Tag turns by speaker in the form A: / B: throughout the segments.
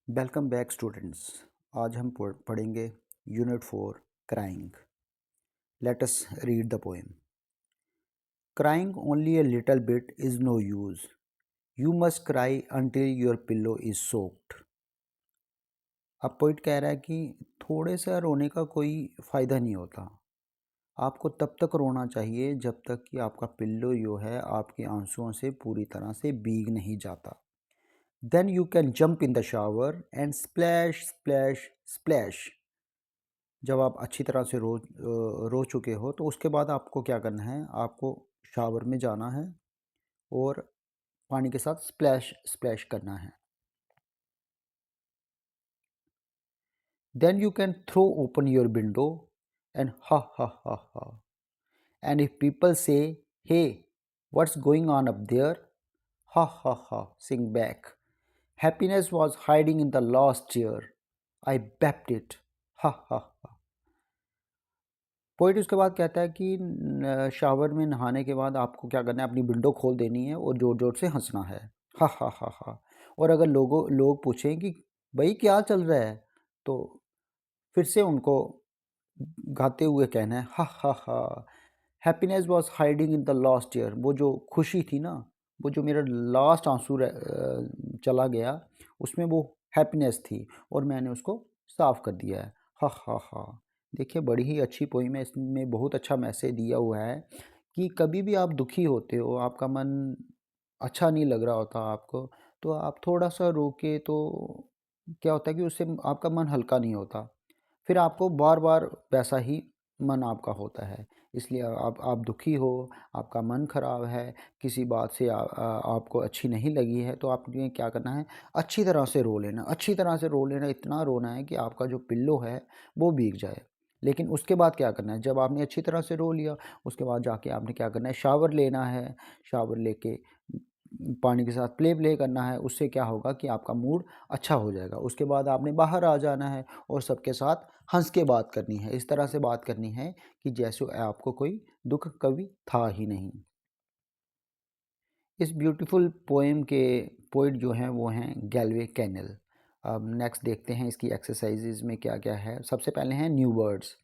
A: Welcome back students. आज हम पढ़ेंगे unit 4 crying. Let us read the poem. Crying only a little bit is no use, you must cry until your pillow is soaked. अब poet कह रहा है कि थोड़े से रोने का कोई फ़ायदा नहीं होता। आपको तब तक रोना चाहिए जब तक कि आपका पिल्लो जो है आपके आंसुओं से पूरी तरह से भीग नहीं जाता। Then you can jump in the shower and splash splash splash. जब आप अच्छी तरह से रो चुके हो तो उसके बाद आपको क्या करना है, आपको शावर में जाना है और पानी के साथ स्प्लैश स्प्लैश करना है। Then you can throw open your window and ha ha ha ha and if people say hey what's going on up there, ha ha ha sing back, happiness was hiding in the last chair, I wept it, ha ha हा। Poet उसके बाद कहता है कि shower में नहाने के बाद आपको क्या करना है, अपनी विंडो खोल देनी है और ज़ोर ज़ोर से हंसना है, हा हा हा हा। और अगर लोग पूछें कि भाई क्या चल रहा है, तो फिर से उनको गाते हुए कहना है, हा हा हा। Happiness was hiding in the last year. वो जो खुशी थी ना, वो जो मेरा लास्ट आंसू चला गया, उसमें वो हैप्पीनेस थी और मैंने उसको साफ कर दिया है, हा हा हा। देखिए बड़ी ही अच्छी पोइम है, इसमें बहुत अच्छा मैसेज दिया हुआ है कि कभी भी आप दुखी होते हो, आपका मन अच्छा नहीं लग रहा होता आपको, तो आप थोड़ा सा रोके तो क्या होता है कि उससे आपका मन हल्का नहीं होता, फिर आपको बार बार वैसा ही मन आपका होता है। इसलिए आप दुखी हो, आपका मन खराब है, किसी बात से आपको अच्छी नहीं लगी है, तो आपने क्या करना है, अच्छी तरह से रो लेना, अच्छी तरह से रो लेना, इतना रोना है कि आपका जो पिल्लो है वो भीग जाए। लेकिन उसके बाद क्या करना है, जब आपने अच्छी तरह से रो लिया, उसके बाद जाके आपने क्या करना है, शावर लेना है। शावर लेके पानी के साथ प्ले प्ले करना है, उससे क्या होगा कि आपका मूड अच्छा हो जाएगा। उसके बाद आपने बाहर आ जाना है और सबके साथ हंस के बात करनी है, इस तरह से बात करनी है कि जैसे आपको कोई दुख कभी था ही नहीं। इस ब्यूटीफुल पोएम के पोइट जो हैं वो हैं गैल्वे कैनल। अब नेक्स्ट देखते हैं इसकी एक्सरसाइजेज में क्या क्या है। सबसे पहले हैं new words.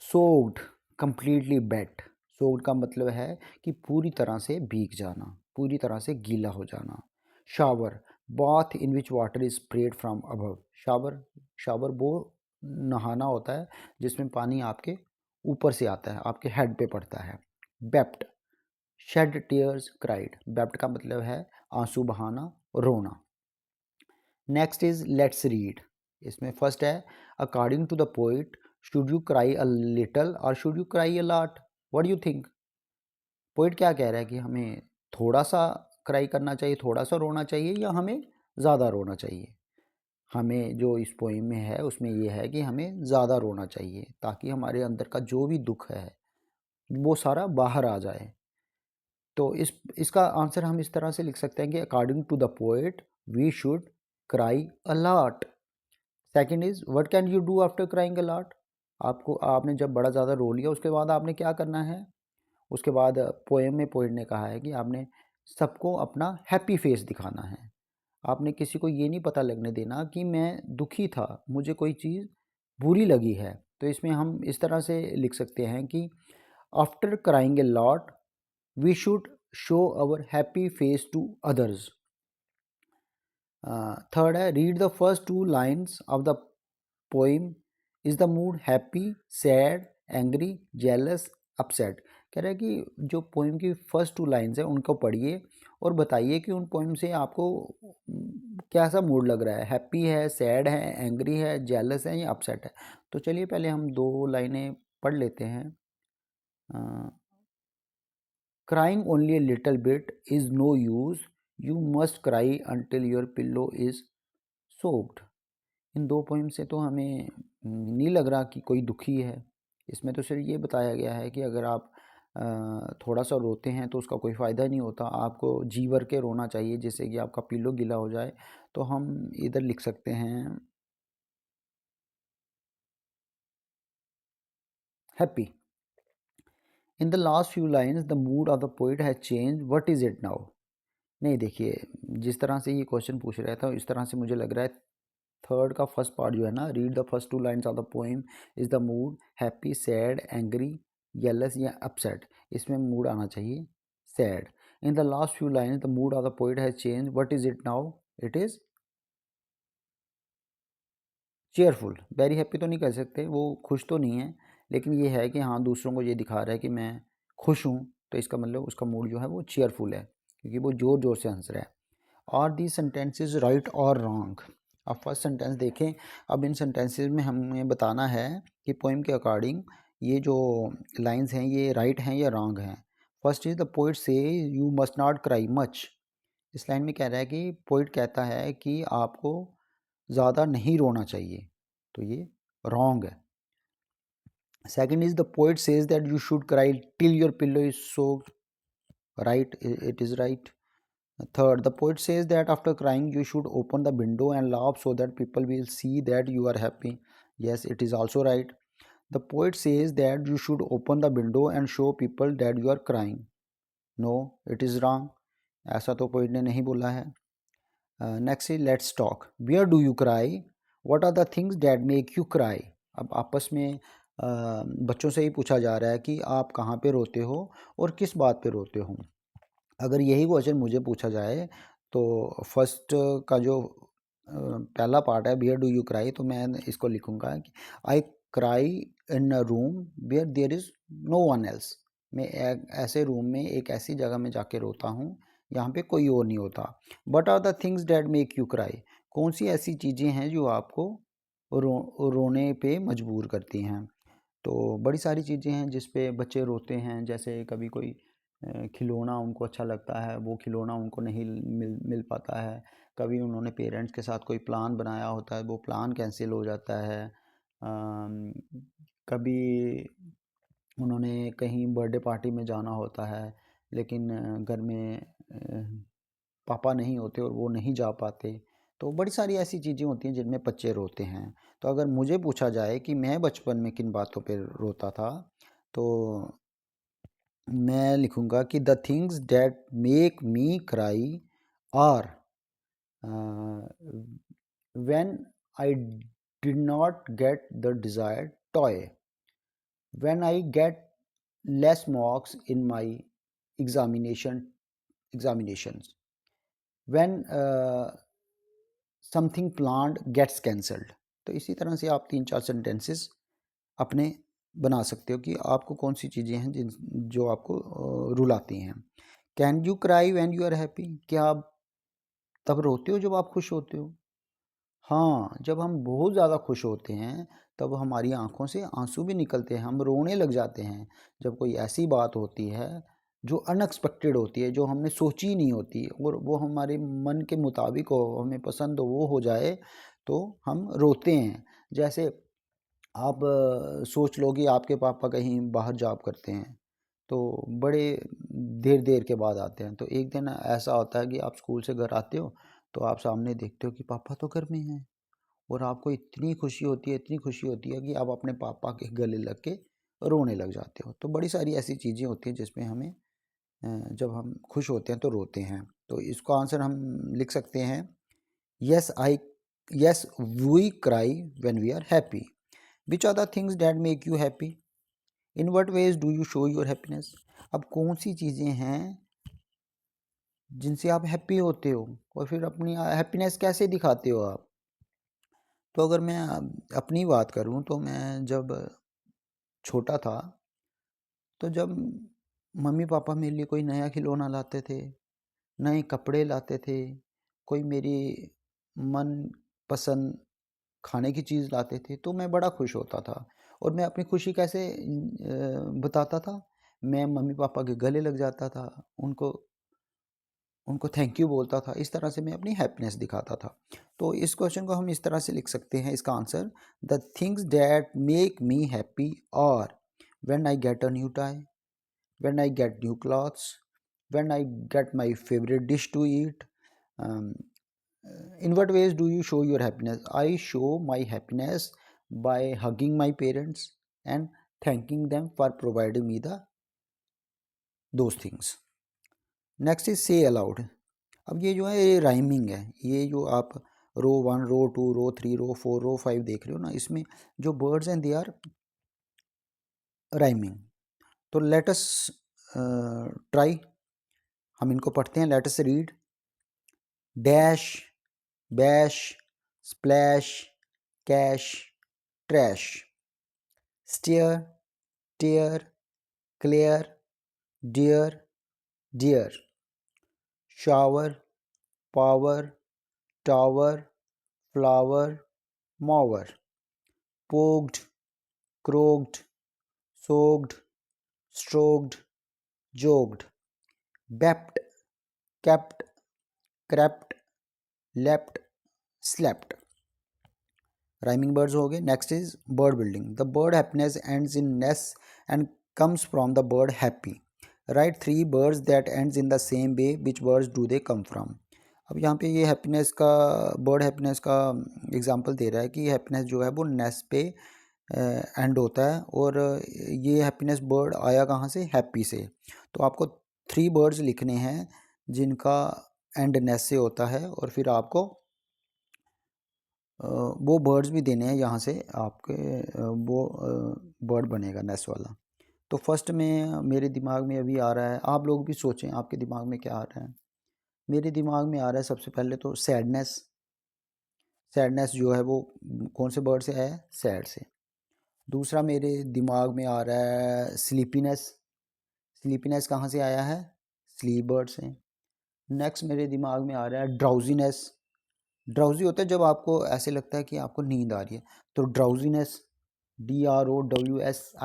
A: Soaked, completely wet. Soaked का मतलब है कि पूरी तरह से भीग जाना, पूरी तरह से गीला हो जाना। Shower, bath in which water is spread from above. Shower, shower वो नहाना होता है जिसमें पानी आपके ऊपर से आता है, आपके हेड पे पड़ता है। Wept, shed tears cried. Wept का मतलब है आंसू बहाना, रोना। Next is let's read. इसमें फर्स्ट है according to the poet, should you cry a little or should you cry a lot, what do you think. Poet क्या कह रहा है कि हमें थोड़ा सा क्राई करना चाहिए, थोड़ा सा रोना चाहिए, या हमें ज़्यादा रोना चाहिए। हमें जो इस पोइम में है उसमें ये है कि हमें ज़्यादा रोना चाहिए ताकि हमारे अंदर का जो भी दुख है वो सारा बाहर आ जाए। तो इसका आंसर हम इस तरह से लिख सकते हैं कि according to the poet we should cry a lot. Second is what can you do after crying a lot. आपने जब बड़ा ज़्यादा रो लिया उसके बाद आपने क्या करना है। उसके बाद पोएम में पोएट ने कहा है कि आपने सबको अपना हैप्पी फेस दिखाना है। आपने किसी को ये नहीं पता लगने देना कि मैं दुखी था, मुझे कोई चीज़ बुरी लगी है। तो इसमें हम इस तरह से लिख सकते हैं कि after crying a lot we should show our happy face to others. Third है read the first two lines of the poem. Is the mood happy, sad, angry, jealous, upset? कह रहा है कि जो पोइम की फर्स्ट टू लाइन्स है उनको पढ़िए और बताइए कि उन पोइम से आपको कैसा मूड लग रहा है, हैप्पी है, सैड है, एंग्री है, जेलस है या अपसेट है। तो चलिए पहले हम दो लाइनें पढ़ लेते हैं। Crying only a little bit is no use. You must cry until your pillow is soaked. इन दो पोइम से तो हमें नहीं लग रहा कि कोई दुखी है। इसमें तो सिर्फ ये बताया गया है कि अगर आप थोड़ा सा रोते हैं तो उसका कोई फ़ायदा नहीं होता, आपको जी भर के रोना चाहिए जिससे कि आपका पिल्लो गीला हो जाए। तो हम इधर लिख सकते हैं happy. In the last few lines the mood off the poet has change, what is it now. नहीं देखिए, जिस तरह से ये क्वेश्चन पूछ रहा था इस तरह से मुझे लग रहा है थर्ड का फर्स्ट पार्ट जो है ना, read the first 2 lines of the poem is the mood happy, sad, angry, jealous या अपसेट। इसमें मूड आना चाहिए sad. In the last few lines the mood off the poet has change, what is it now? It is cheerful. Very happy तो नहीं कह सकते, वो खुश तो नहीं है, लेकिन ये है कि हाँ दूसरों को ये दिखा रहा है कि मैं खुश हूँ, तो इसका मतलब उसका मूड जो है वो चेयरफुल है, क्योंकि वो ज़ोर ज़ोर से हंस रहा है। आर दी सेंटेंसेज राइट और रॉन्ग? अब फर्स्ट सेंटेंस देखें। अब इन सेंटेंसेज में हमें बताना है कि पोइम के अकॉर्डिंग ये जो लाइंस हैं ये राइट हैं या रॉन्ग हैं। फर्स्ट इज द पोइट से you must not cry much. इस लाइन में कह रहा है कि पोइट कहता है कि आपको ज़्यादा नहीं रोना चाहिए, तो ये रॉन्ग है। Second is the poet says that you should cry till your pillow is so, right, it is right. Third, the poet says that after crying, you should open the window and laugh so that people will see that you are happy. Yes, it is also right. The poet says that you should open the window and show people that you are crying. No, it is wrong. ऐसा तो poet ने नहीं बोला है। Next is let's talk. Where do you cry? What are the things that make you cry? अब आपस में बच्चों से ही पूछा जा रहा है कि आप कहाँ पे रोते हो और किस बात पे रोते हो। अगर यही क्वेश्चन मुझे पूछा जाए तो फर्स्ट का जो पहला पार्ट है वेयर डू यू क्राई, तो मैं इसको लिखूंगा कि I cry in a room where there is no one else. मैं एक ऐसे रूम में, एक ऐसी जगह में जाके रोता हूँ यहाँ पे कोई और नहीं होता। But are the things that make you cry? कौन सी ऐसी चीज़ें हैं जो आपको रोने पे मजबूर करती हैं? तो बड़ी सारी चीज़ें हैं जिस पे बच्चे रोते हैं, जैसे कभी कोई खिलौना उनको अच्छा लगता है, वो खिलौना उनको नहीं मिल पाता है। कभी उन्होंने पेरेंट्स के साथ कोई प्लान बनाया होता है, वो प्लान कैंसिल हो जाता है। कभी उन्होंने कहीं बर्थडे पार्टी में जाना होता है, लेकिन घर में पापा नहीं होते और वो नहीं जा पाते। तो बड़ी सारी ऐसी चीज़ें होती हैं जिनमें बच्चे रोते हैं। तो अगर मुझे पूछा जाए कि मैं बचपन में किन बातों पे रोता था, तो मैं लिखूंगा कि the things that make me cry are when I did not get the desired toy, when I get less marks in my examinations, when something planned gets cancelled. तो इसी तरह से आप 3-4 सेंटेंसेस अपने बना सकते हो कि आपको कौन सी चीज़ें हैं जिन जो आपको रुलाती हैं। Can you cry when you are happy? क्या आप तब रोते हो जब आप खुश होते हो? हाँ, जब हम बहुत ज़्यादा खुश होते हैं तब हमारी आंखों से आंसू भी निकलते हैं, हम रोने लग जाते हैं। जब कोई ऐसी बात होती है जो अनएक्सपेक्टेड होती है, जो हमने सोची ही नहीं होती और वो हमारे मन के मुताबिक हो, हमें पसंद हो, वो हो जाए, तो हम रोते हैं। जैसे आप सोच लो कि आपके पापा कहीं बाहर जॉब करते हैं, तो बड़े देर के बाद आते हैं। तो एक दिन ऐसा होता है कि आप स्कूल से घर आते हो, तो आप सामने देखते हो कि पापा तो घर में हैं, और आपको इतनी खुशी होती है, इतनी खुशी होती है कि आप अपने पापा के गले लग के रोने लग जाते हो। तो बड़ी सारी ऐसी चीज़ें होती हैं जिसमें हमें जब हम खुश होते हैं तो रोते हैं। तो इसका आंसर हम लिख सकते हैं, yes I yes we cry when we are happy. Which are the things that make you happy? In what ways do you show your happiness? अब कौन सी चीज़ें हैं जिनसे आप हैप्पी होते हो, और फिर अपनी हैप्पीनेस कैसे दिखाते हो आप? तो अगर मैं अपनी बात करूं, तो मैं जब छोटा था, तो जब मम्मी पापा मेरे लिए कोई नया खिलौना लाते थे, नए कपड़े लाते थे, कोई मेरी मन पसंद खाने की चीज़ लाते थे, तो मैं बड़ा खुश होता था। और मैं अपनी खुशी कैसे बताता था? मैं मम्मी पापा के गले लग जाता था, उनको उनको थैंक यू बोलता था। इस तरह से मैं अपनी हैप्पीनेस दिखाता था। तो इस क्वेश्चन को हम इस तरह से लिख सकते हैं, इसका answer, the things that make me happy are when I get a new tie, when I get new clothes, when I get my favourite dish to eat. In what ways do you show your happiness? I show my happiness by hugging my parents and thanking them for providing me those things. Next is say aloud. अब ये जो है ये rhyming है, ये जो आप रो 1, रो 2, रो 3, रो 4, रो 5 देख रहे हो ना, इसमें जो वर्ड्स हैं दे आर राइमिंग। तो लेट अस ट्राई, हम इनको पढ़ते हैं। Let us read. Dash, bash, splash, cash, trash, stare, tear, clear, dear, dear, shower, power, tower, flower, mower, poked, croaked, soaked, stroked, joked, bept, kept, crept, leapt, slept। Rhyming words हो गए। Next is word building. The word happiness ends in ness and comes from the word happy. Write 3 words that ends in the same way, which words do they come from. अब यहाँ पे ये happiness का, word happiness का example दे रहा है कि हैप्पीनेस जो है वो नेस पे एंड होता है, और ये हैप्पीनेस बर्ड आया कहाँ से, हैप्पी से। तो आपको 3 बर्ड्स लिखने हैं जिनका एंड नेस से होता है, और फिर आपको वो बर्ड्स भी देने हैं यहाँ से आपके, वो बर्ड बनेगा नेस वाला। तो फर्स्ट में मेरे दिमाग में अभी आ रहा है, आप लोग भी सोचें आपके दिमाग में क्या आ रहा है। मेरे दिमाग में आ रहा है सबसे पहले तो सैडनेस। सैडनेस जो है वो कौन से बर्ड से आया है, सैड से। दूसरा मेरे दिमाग में आ रहा है स्लीपीनेस। स्लीपीनेस कहाँ से आया है, स्लीप बर्ड से। नेक्स्ट मेरे दिमाग में आ रहा है ड्राउजीनेस। ड्राउजी होता है जब आपको ऐसे लगता है कि आपको नींद आ रही है, तो ड्राउजीनेस, DROWSINESS।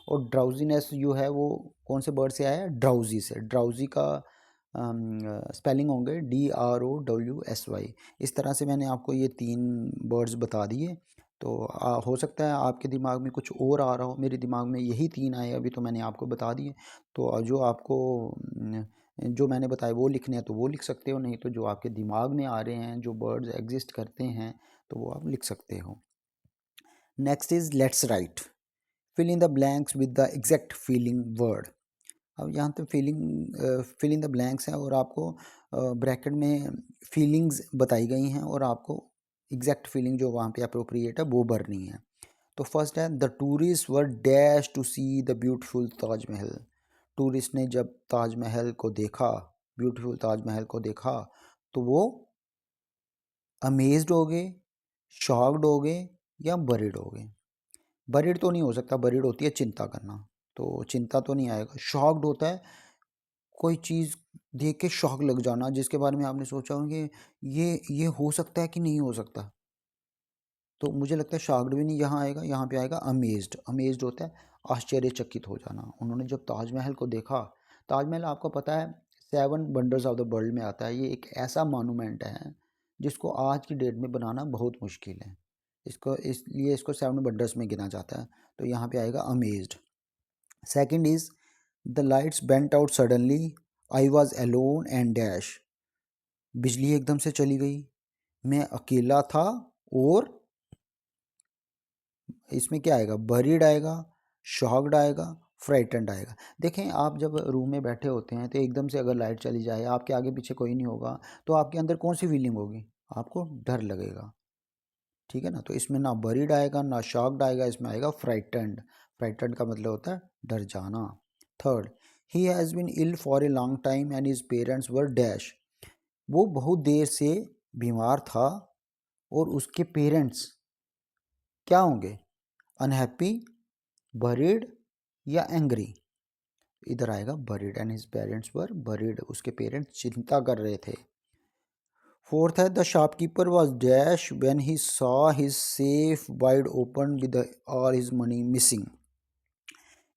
A: और ड्राउजीनेस जो है वो कौन से बर्ड से आया है, ड्राउजी से। ड्राउजी का स्पेलिंग होंगे DROWSY। इस तरह से मैंने आपको ये 3 बर्ड्स बता दिए। तो हो सकता है आपके दिमाग में कुछ और आ रहा हो, मेरे दिमाग में यही 3 आए अभी, तो मैंने आपको बता दिए। तो जो आपको जो मैंने बताया वो लिखने हैं तो वो लिख सकते हो, नहीं तो जो आपके दिमाग में आ रहे हैं, जो वर्ड्स एग्जिस्ट करते हैं, तो वो आप लिख सकते हो। Next is let's write. Fill in the blanks with the exact feeling word. अब यहाँ पे फिल इन द ब्लैंक्स है, और आपको ब्रैकेट में फीलिंग्स बताई गई हैं, और आपको एग्जैक्ट फीलिंग जो वहाँ पे अप्रोप्रिएट है वो भरनी है। तो फर्स्ट है, the tourist were dash to see the beautiful Taj Mahal. Tourist ने जब ताजमहल को देखा, ब्यूटीफुल ताजमहल को देखा, तो वो अमेज्ड हो गए, शॉक्ड हो गए, या बरीड हो गए। बरीड तो नहीं हो सकता, बरीड होती है चिंता करना, तो चिंता तो नहीं आएगा। शॉक्ड होता है कोई चीज़ देख के शॉक लग जाना, जिसके बारे में आपने सोचा हो कि ये हो सकता है कि नहीं हो सकता। तो मुझे लगता है शॉक्ड भी नहीं यहाँ आएगा, यहाँ पे आएगा अमेज्ड। अमेज्ड होता है आश्चर्यचकित हो जाना। उन्होंने जब ताजमहल को देखा, ताजमहल आपको पता है 7 वंडर्स ऑफ द वर्ल्ड में आता है। ये एक ऐसा मॉन्यूमेंट है जिसको आज की डेट में बनाना बहुत मुश्किल है, इसको इसलिए इसको 7 वंडर्स में गिना जाता है। तो यहाँ पे आएगा amazed. Second is the lights bent out suddenly, I was alone and dash. बिजली एकदम से चली गई, मैं अकेला था, और इसमें क्या आएगा, बरीड आएगा, शॉक्ड आएगा, फ्राइटेंड आएगा। देखें, आप जब रूम में बैठे होते हैं तो एकदम से अगर लाइट चली जाए, आपके आगे पीछे कोई नहीं होगा, तो आपके अंदर कौन सी फीलिंग होगी, आपको डर लगेगा। ठीक है ना, तो इसमें ना बरीड आएगा ना शॉक्ड आएगा, इसमें आएगा फ्राइटेंड। फ्राइटेंड का मतलब होता है डर जाना। Third, he has been ill for a long time and his parents were dash. वो बहुत देर से बीमार था, और उसके पेरेंट्स क्या होंगे, अनहैप्पी, बरीड, या एंग्री। इधर आएगा buried, and his parents were buried, उसके पेरेंट्स चिंता कर रहे थे। फोर्थ है, the shopkeeper was dash when he saw his safe wide open with all his money missing.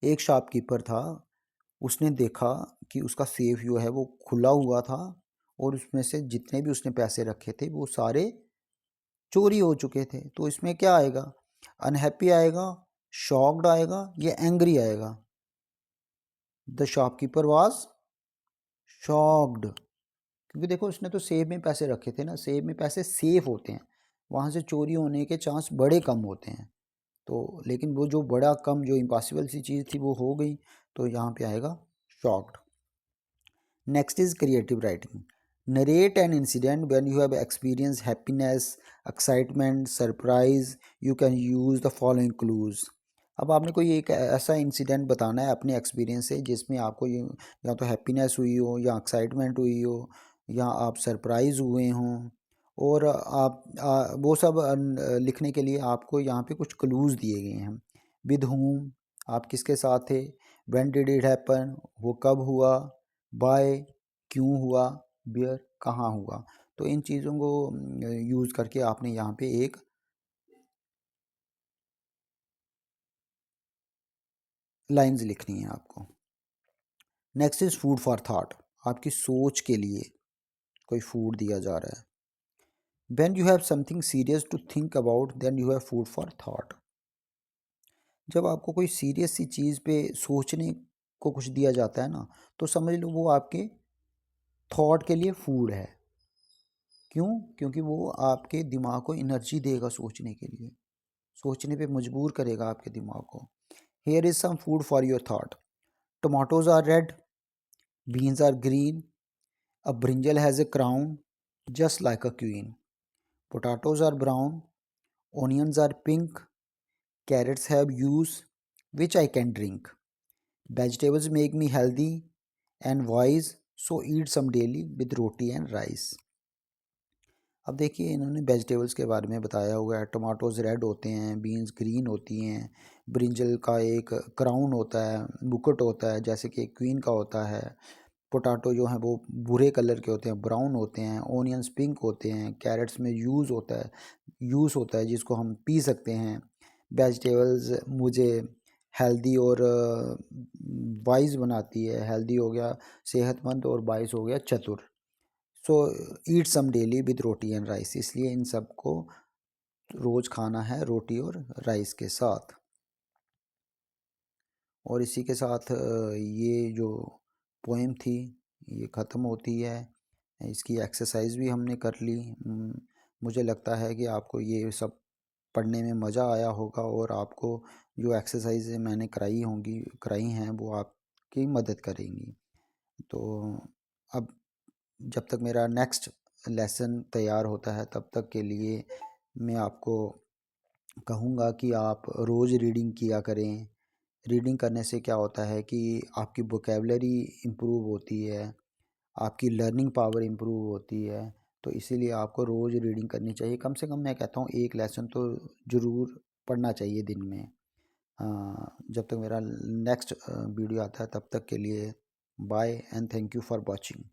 A: एक शॉपकीपर था, उसने देखा कि उसका सेफ जो है वो खुला हुआ था, और उसमें से जितने भी उसने पैसे रखे थे वो सारे चोरी हो चुके थे। तो इसमें क्या आएगा, अनहैप्पी आएगा, शॉक्ड आएगा, या एंग्री आएगा। द शॉपकीपर वॉज शॉक्ड, क्योंकि देखो उसने तो सेव में पैसे रखे थे ना, सेव में पैसे सेफ होते हैं, वहाँ से चोरी होने के चांस बड़े कम होते हैं। तो लेकिन वो जो बड़ा कम, जो इम्पॉसिबल सी चीज़ थी वो हो गई, तो यहाँ पे आएगा shocked. Next is creative writing. Narrate an incident when you have experienced happiness, excitement, surprise. You can use the following clues. अब आपने कोई एक ऐसा इंसिडेंट बताना है अपने एक्सपीरियंस से जिसमें आपको ये या तो हैप्पीनेस हुई हो या एक्साइटमेंट हुई हो या आप सरप्राइज हुए हों। और आप वो सब लिखने के लिए आपको यहाँ पे कुछ क्लूज दिए गए हैं। विद हुम, आप किसके साथ थे। व्हेन डिड इट हैपन, वो कब हुआ। बाय, क्यों हुआ। बियर, कहाँ हुआ। तो इन चीज़ों को यूज़ करके आपने यहाँ पे एक लाइंस लिखनी है आपको। Next is food for thought, आपकी सोच के लिए कोई फूड दिया जा रहा है। When you have something serious to think about then you have food for thought. जब आपको कोई सीरियस सी चीज़ पे सोचने को कुछ दिया जाता है ना, तो समझ लो वो आपके थॉट के लिए फूड है। क्यों? क्योंकि वो आपके दिमाग को एनर्जी देगा सोचने के लिए, सोचने पे मजबूर करेगा आपके दिमाग को। Here is some food for your thought. Tomatoes are red, beans are green, a brinjal has a crown just like a queen. Potatoes are brown, onions are pink, carrots have juice which I can drink. Vegetables make me healthy and wise, so eat some daily with roti and rice. अब देखिए इन्होंने vegetables के बारे में बताया हुआ है। Tomatoes red होते हैं, बीन्स ग्रीन होती हैं, ब्रिंजल का एक क्राउन होता है, मुकुट होता है जैसे कि क्वीन का होता है। पोटैटो जो हैं वो भूरे कलर के होते हैं, ब्राउन होते हैं। ऑनियंस पिंक होते हैं। कैरेट्स में यूज़ होता है जिसको हम पी सकते हैं। वेजिटेबल्स मुझे हेल्दी और वाइज बनाती है। हेल्दी हो गया सेहतमंद और वाइज हो गया चतुर। So eat some daily with roti and rice, इसलिए इन सब को रोज़ खाना है रोटी और राइस के साथ। और इसी के साथ ये जो पोएम थी ये ख़त्म होती है। इसकी एक्सरसाइज भी हमने कर ली। मुझे लगता है कि आपको ये सब पढ़ने में मज़ा आया होगा और आपको जो एक्सरसाइज मैंने कराई हैं वो आपकी मदद करेंगी। तो अब जब तक मेरा नेक्स्ट लेसन तैयार होता है तब तक के लिए मैं आपको कहूँगा कि आप रोज़ रीडिंग किया करें। रीडिंग करने से क्या होता है कि आपकी वोकेबलरी इम्प्रूव होती है, आपकी लर्निंग पावर इम्प्रूव होती है। तो इसीलिए आपको रोज़ रीडिंग करनी चाहिए। कम से कम मैं कहता हूँ एक लेसन तो ज़रूर पढ़ना चाहिए दिन में। जब तक मेरा नेक्स्ट वीडियो आता है तब तक के लिए bye and thank you for watching.